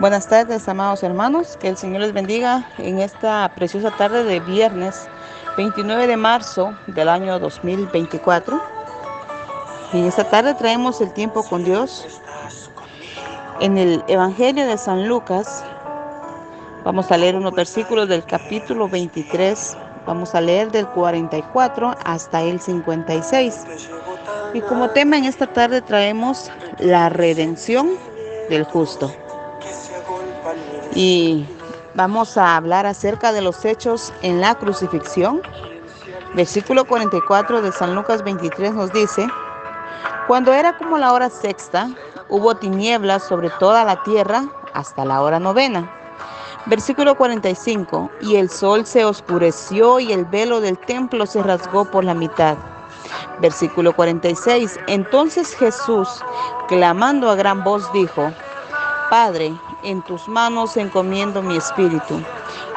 Buenas tardes, amados hermanos. Que el Señor les bendiga en esta preciosa tarde de viernes 29 de marzo del año 2024. Y esta tarde traemos el tiempo con Dios. En el Evangelio de San Lucas vamos a leer unos versículos del capítulo 23. Vamos a leer del 44 hasta el 56. Y como tema en esta tarde traemos la redención del justo. Y vamos a hablar acerca de los hechos en la crucifixión. Versículo 44 de San Lucas 23 nos dice: Cuando era como la hora sexta, hubo tinieblas sobre toda la tierra hasta la hora novena. Versículo 45: Y el sol se oscureció y el velo del templo se rasgó por la mitad. Versículo 46: Entonces Jesús, clamando a gran voz, dijo: Padre, en tus manos encomiendo mi espíritu.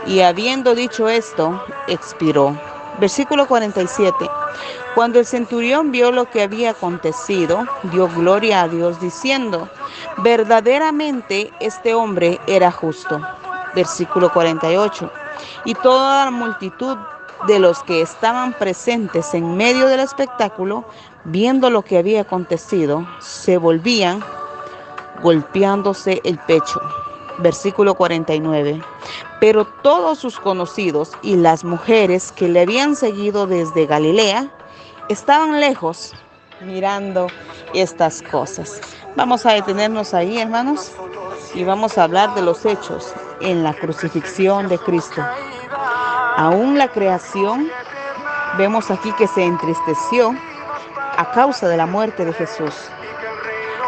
Y habiendo dicho esto, expiró. Versículo 47. Cuando el centurión vio lo que había acontecido, dio gloria a Dios diciendo: verdaderamente este hombre era justo. Versículo 48. Y toda la multitud de los que estaban presentes en medio del espectáculo, viendo lo que había acontecido, se volvían golpeándose el pecho. Versículo 49. Pero todos sus conocidos y las mujeres que le habían seguido desde Galilea estaban lejos mirando estas cosas. Vamos a detenernos ahí, hermanos, y vamos a hablar de los hechos en la crucifixión de Cristo. Aún la creación, vemos aquí que se entristeció a causa de la muerte de Jesús.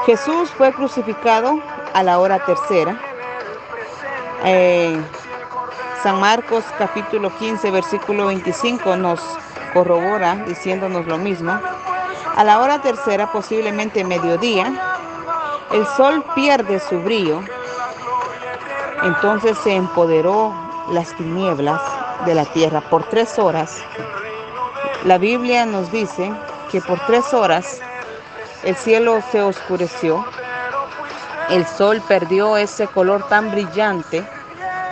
Jesús fue crucificado a la hora tercera. San Marcos capítulo 15 versículo 25 nos corrobora diciéndonos lo mismo. A la hora tercera, posiblemente mediodía, el sol pierde su brillo. Entonces se empoderó las tinieblas de la tierra por 3 horas. La Biblia nos dice que por 3 horas el cielo se oscureció, el sol perdió ese color tan brillante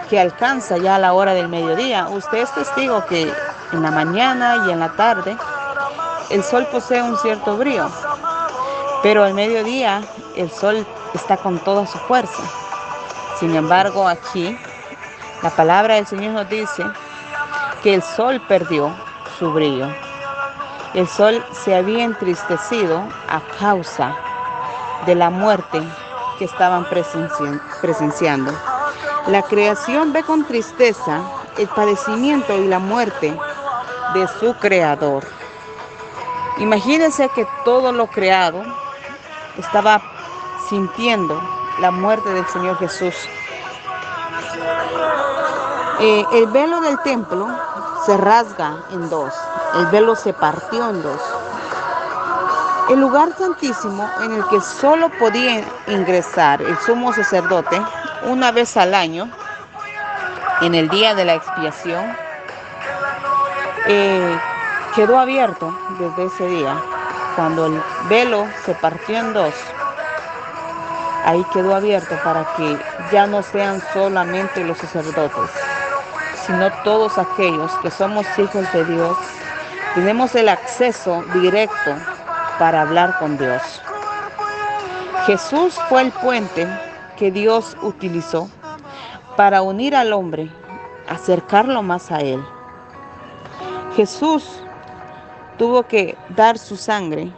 que alcanza ya a la hora del mediodía. Usted es testigo que en la mañana y en la tarde el sol posee un cierto brillo, pero al mediodía el sol está con toda su fuerza. Sin embargo, aquí la palabra del Señor nos dice que el sol perdió su brillo. El sol se había entristecido a causa de la muerte que estaban presenciando. La creación ve con tristeza el padecimiento y la muerte de su creador. Imagínense que todo lo creado estaba sintiendo la muerte del Señor Jesús. El velo del templo se rasga en dos. El velo se partió en dos. El lugar santísimo, en el que solo podía ingresar el sumo sacerdote una vez al año, en el día de la expiación, quedó abierto desde ese día. Cuando el velo se partió en dos, ahí quedó abierto para que ya no sean solamente los sacerdotes, sino todos aquellos que somos hijos de Dios. Tenemos el acceso directo para hablar con Dios. Jesús fue el puente que Dios utilizó para unir al hombre, acercarlo más a Él. Jesús tuvo que dar su sangre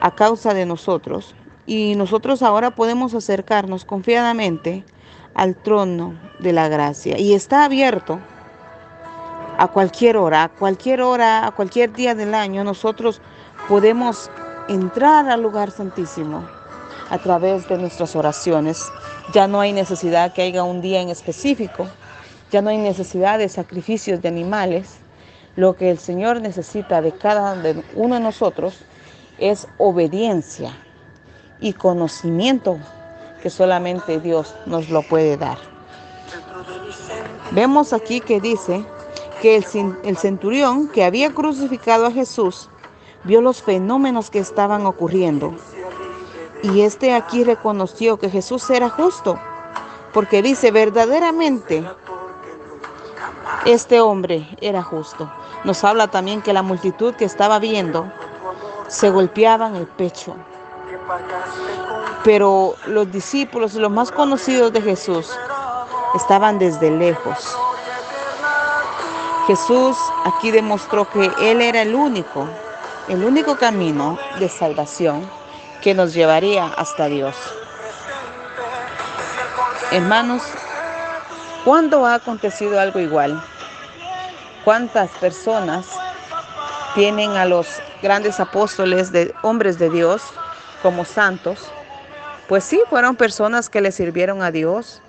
a causa de nosotros, y nosotros ahora podemos acercarnos confiadamente al trono de la gracia, y está abierto a cualquier hora, a cualquier día del año. Nosotros podemos entrar al lugar santísimo a través de nuestras oraciones. Ya no hay necesidad que haya un día en específico, ya no hay necesidad de sacrificios de animales. Lo que el Señor necesita de cada uno de nosotros es obediencia y conocimiento que solamente Dios nos lo puede dar. Vemos aquí que dice que el centurión que había crucificado a Jesús vio los fenómenos que estaban ocurriendo, y aquí reconoció que Jesús era justo, porque dice, verdaderamente este hombre era justo. Nos habla también que la multitud que estaba viendo se golpeaban el pecho. Pero los discípulos, los más conocidos de Jesús, estaban desde lejos. Jesús aquí demostró que Él era el único camino de salvación que nos llevaría hasta Dios. Hermanos, ¿cuándo ha acontecido algo igual? ¿Cuántas personas tienen a los grandes apóstoles, hombres de Dios, como santos? Pues sí, fueron personas que le sirvieron a Dios.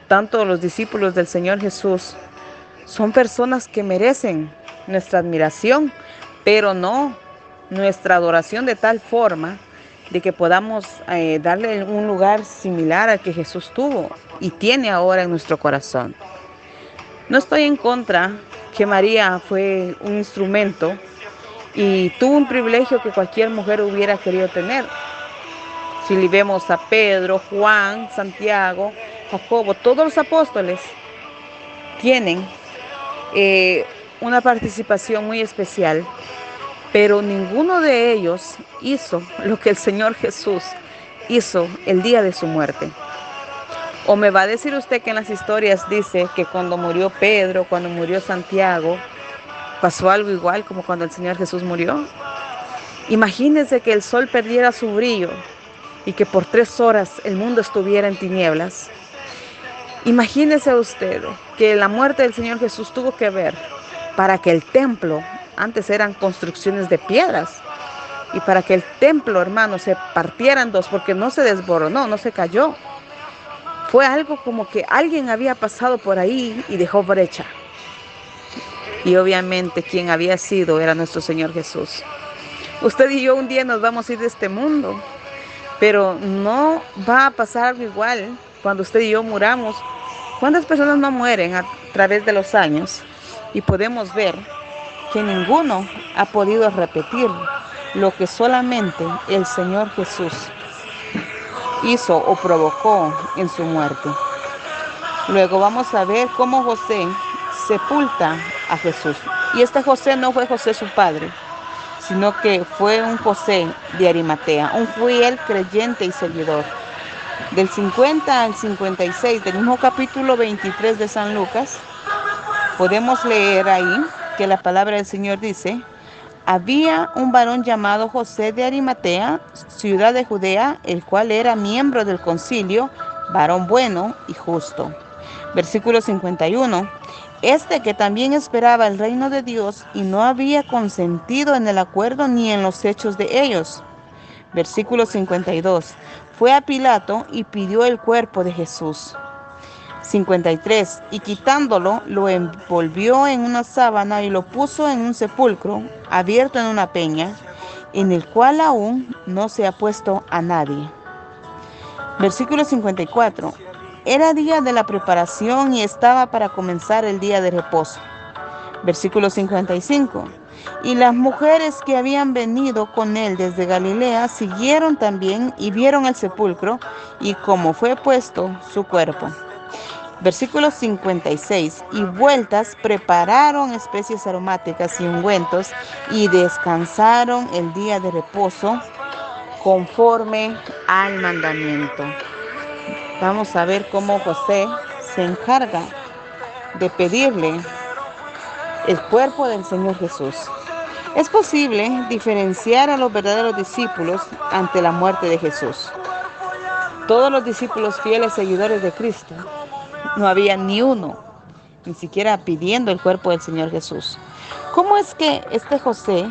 Tanto los discípulos del Señor Jesús son personas que merecen nuestra admiración, pero no nuestra adoración de tal forma de que podamos darle un lugar similar al que Jesús tuvo y tiene ahora en nuestro corazón. No estoy en contra que María fue un instrumento y tuvo un privilegio que cualquier mujer hubiera querido tener. Si le vemos a Pedro, Juan, Santiago, Jacobo, todos los apóstoles tienen una participación muy especial, pero ninguno de ellos hizo lo que el Señor Jesús hizo el día de su muerte. ¿O me va a decir usted que en las historias dice que cuando murió Pedro, cuando murió Santiago, pasó algo igual como cuando el Señor Jesús murió? Imagínese que el sol perdiera su brillo y que por 3 horas el mundo estuviera en tinieblas. Imagínese usted que la muerte del Señor Jesús tuvo que ver para que el templo, antes eran construcciones de piedras, y para que el templo, hermano, se partiera en dos, porque no se desboronó, no se cayó. Fue algo como que alguien había pasado por ahí y dejó brecha. Y obviamente quien había sido era nuestro Señor Jesús. Usted y yo un día nos vamos a ir de este mundo, pero no va a pasar algo igual cuando usted y yo muramos. ¿Cuántas personas no mueren a través de los años? Y podemos ver que ninguno ha podido repetir lo que solamente el Señor Jesús hizo o provocó en su muerte. Luego vamos a ver cómo José sepulta a Jesús. Y este José no fue José su padre, sino que fue un José de Arimatea, un fiel creyente y seguidor. Del 50 al 56 del mismo capítulo 23 de San Lucas, podemos leer ahí que la palabra del Señor dice: había un varón llamado José de Arimatea, ciudad de Judea, el cual era miembro del concilio, varón bueno y justo. Versículo 51. Este que también esperaba el reino de Dios y no había consentido en el acuerdo ni en los hechos de ellos. Versículo 52. Fue a Pilato y pidió el cuerpo de Jesús. 53. Y quitándolo, lo envolvió en una sábana y lo puso en un sepulcro abierto en una peña, en el cual aún no se ha puesto a nadie. Versículo 54. Era día de la preparación y estaba para comenzar el día de reposo. Versículo 55. Y las mujeres que habían venido con él desde Galilea siguieron también y vieron el sepulcro y cómo fue puesto su cuerpo. Versículo 56. Y vueltas prepararon especies aromáticas y ungüentos y descansaron el día de reposo conforme al mandamiento. Vamos a ver cómo José se encarga de pedirle el cuerpo del Señor Jesús. Es posible diferenciar a los verdaderos discípulos ante la muerte de Jesús. Todos los discípulos fieles seguidores de Cristo, no había ni uno, ni siquiera pidiendo el cuerpo del Señor Jesús. ¿Cómo es que este José,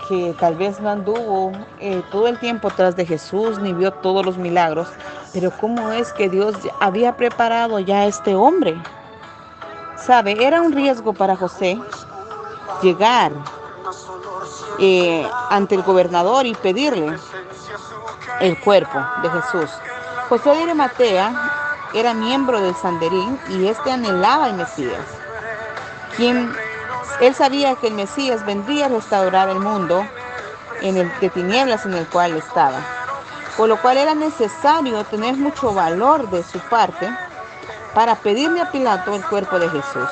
que tal vez no anduvo todo el tiempo tras de Jesús, ni vio todos los milagros, pero cómo es que Dios había preparado ya a este hombre? ¿Sabe? Era un riesgo para José llegar ante el gobernador y pedirle el cuerpo de Jesús. José de Arimatea era miembro del Sanedrín y este anhelaba al Mesías. Él sabía que el Mesías vendría a restaurar el mundo de tinieblas en el cual estaba. por lo cual era necesario tener mucho valor de su parte para pedirle a Pilato el cuerpo de Jesús,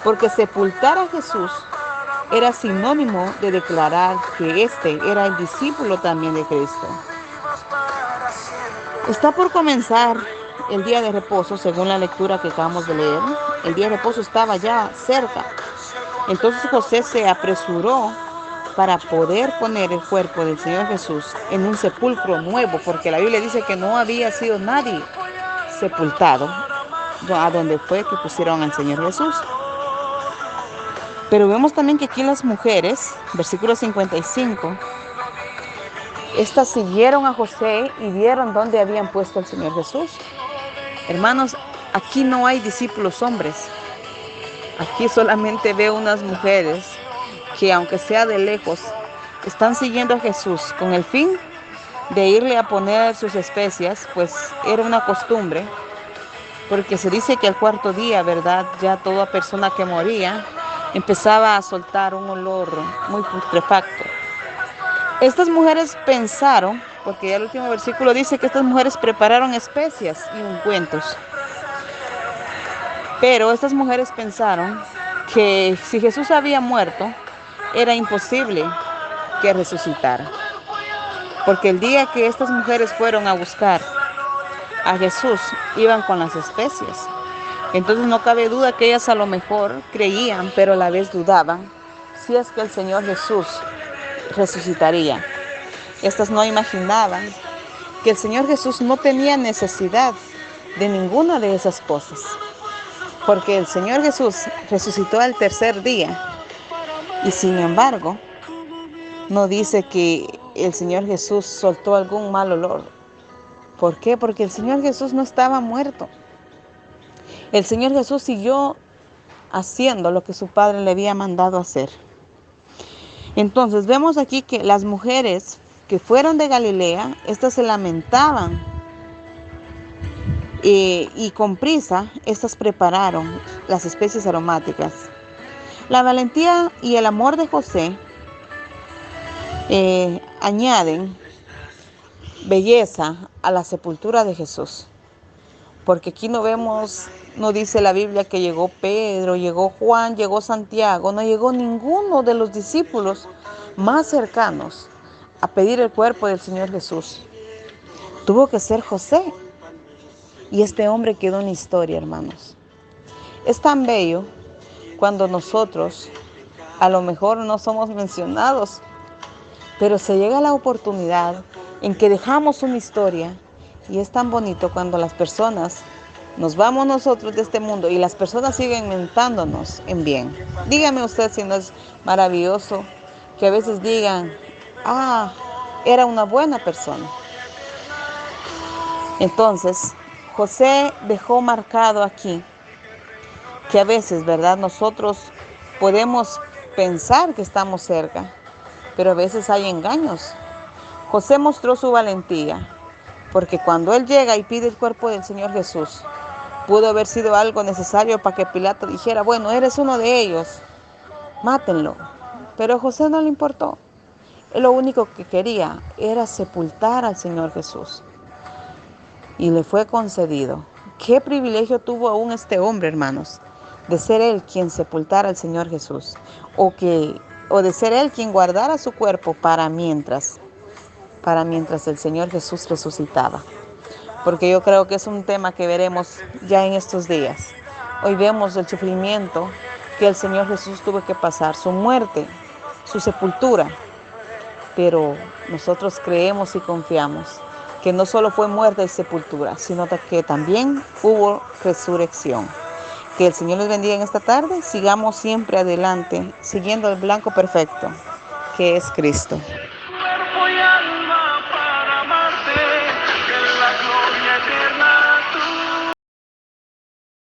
porque sepultar a Jesús era sinónimo de declarar que este era el discípulo también de Cristo. Está por comenzar el día de reposo, según la lectura que acabamos de leer. El día de reposo estaba ya cerca. Entonces José se apresuró para poder poner el cuerpo del Señor Jesús en un sepulcro nuevo, porque la Biblia dice que no había sido nadie sepultado a donde fue que pusieron al Señor Jesús. Pero vemos también que aquí las mujeres, versículo 55, estas siguieron a José y vieron dónde habían puesto al Señor Jesús. Hermanos, aquí no hay discípulos hombres. Aquí solamente veo unas mujeres que, aunque sea de lejos, están siguiendo a Jesús con el fin de irle a poner sus especias, pues era una costumbre, porque se dice que al cuarto día, ¿verdad?, ya toda persona que moría empezaba a soltar un olor muy putrefacto. Estas mujeres pensaron, porque ya el último versículo dice que estas mujeres prepararon especias y ungüentos, pero estas mujeres pensaron que si Jesús había muerto, era imposible que resucitara, porque el día que estas mujeres fueron a buscar a Jesús, iban con las especias. Entonces no cabe duda que ellas a lo mejor creían, pero a la vez dudaban, si es que el Señor Jesús resucitaría. Estas no imaginaban que el Señor Jesús no tenía necesidad de ninguna de esas cosas, porque el Señor Jesús resucitó al tercer día, y sin embargo, no dice que el Señor Jesús soltó algún mal olor. ¿Por qué? Porque el Señor Jesús no estaba muerto. El Señor Jesús siguió haciendo lo que su Padre le había mandado hacer. Entonces vemos aquí que las mujeres que fueron de Galilea, estas se lamentaban y con prisa, estas prepararon las especies aromáticas. La valentía y el amor de José añaden belleza a la sepultura de Jesús, porque aquí no dice la Biblia que llegó Pedro, llegó Juan, llegó Santiago, no llegó ninguno de los discípulos más cercanos a pedir el cuerpo del Señor Jesús. Tuvo que ser José, y este hombre quedó en la historia, hermanos. Es tan bello cuando nosotros a lo mejor no somos mencionados, pero se llega la oportunidad en que dejamos una historia, y es tan bonito cuando las personas nos vamos nosotros de este mundo y las personas siguen mentándonos en bien. Dígame usted si no es maravilloso que a veces digan, era una buena persona. Entonces, José dejó marcado aquí que a veces, ¿verdad?, nosotros podemos pensar que estamos cerca, pero a veces hay engaños. José mostró su valentía, porque cuando él llega y pide el cuerpo del Señor Jesús, pudo haber sido algo necesario para que Pilato dijera, bueno, eres uno de ellos, mátenlo. Pero a José no le importó. Él lo único que quería era sepultar al Señor Jesús. Y le fue concedido. Qué privilegio tuvo aún este hombre, hermanos, de ser él quien sepultara al Señor Jesús, o de ser él quien guardara su cuerpo para mientras el Señor Jesús resucitaba. Porque yo creo que es un tema que veremos ya en estos días. Hoy vemos el sufrimiento que el Señor Jesús tuvo que pasar, su muerte, su sepultura. Pero nosotros creemos y confiamos que no solo fue muerte y sepultura, sino que también hubo resurrección. Que el Señor les bendiga en esta tarde. Sigamos siempre adelante, siguiendo el blanco perfecto, que es Cristo.